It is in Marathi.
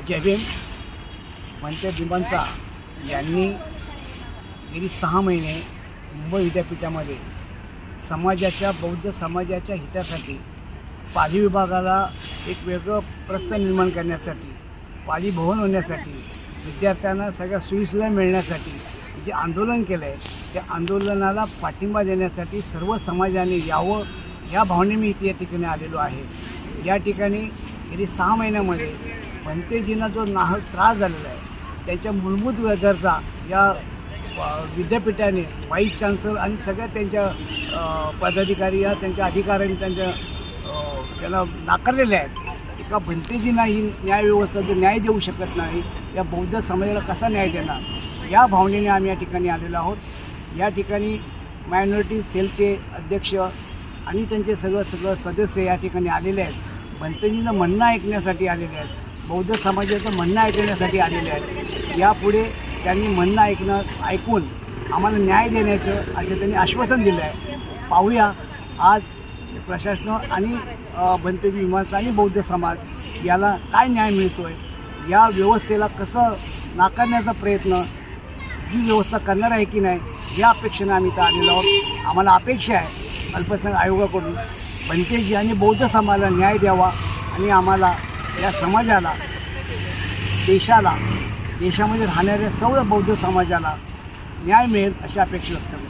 जय भीम. म्हणते भीमांचा यांनी गेली 6 महिने मुंबई विद्यापीठामध्ये समाजाच्या बौद्ध समाजाच्या हितासाठी पाली विभागाला एक वेगळं प्रस्थ निर्माण करण्यासाठी, पाली भवन होण्यासाठी, विद्यार्थ्यांना सगळ्या सोयीसुविधा मिळण्यासाठी जे आंदोलन केलं आहे त्या आंदोलनाला पाठिंबा देण्यासाठी सर्व समाजाने यावं या भावने मी इथे या ठिकाणी आलेलो आहे. या ठिकाणी गेली 6 महिन्यामध्ये भंतेजींना जो नाहक त्रास झालेला आहे त्याच्या मूलभूत गरजा या विद्यापीठाने वाईस चान्सलर आणि सगळ्या त्यांच्या पदाधिकारी या त्यांच्या अधिकाऱ्यांनी त्याला नाकारलेले आहेत. एका भंतेजींना ही न्यायव्यवस्था जर न्याय देऊ शकत नाही, या बौद्ध समाजाला कसा न्याय देणार, या भावनेने आम्ही या ठिकाणी आलेलो आहोत. या ठिकाणी मायनॉरिटी सेलचे अध्यक्ष आणि त्यांचे सगळं सदस्य या ठिकाणी आलेले आहेत. भंतेजींना म्हणणं ऐकण्यासाठी आलेले आहेत, बौद्ध समाजाचं म्हणणं ऐकण्यासाठी आलेले आहेत. यापुढे त्यांनी म्हणणं ऐकून आम्हाला न्याय देण्याचं असे त्यांनी आश्वासन दिलं आहे. पाहूया आज प्रशासन आणि भंतेजी मीमांसा आणि बौद्ध समाज याला काय न्याय मिळतो आहे, या व्यवस्थेला कसं नाकारण्याचा प्रयत्न ही व्यवस्था करणार आहे की नाही, या अपेक्षेने आम्ही इथं आलेलो आहोत. आम्हाला अपेक्षा आहे अल्पसंख्याक आयोगाकडून भंतेजी आणि बौद्ध समाजाला न्याय द्यावा आणि आम्हाला या समाजाला, देशामध्ये राहणाऱ्या सर्व बौद्ध समाजाला न्याय मिळेल अशी अपेक्षा व्यक्त करतो.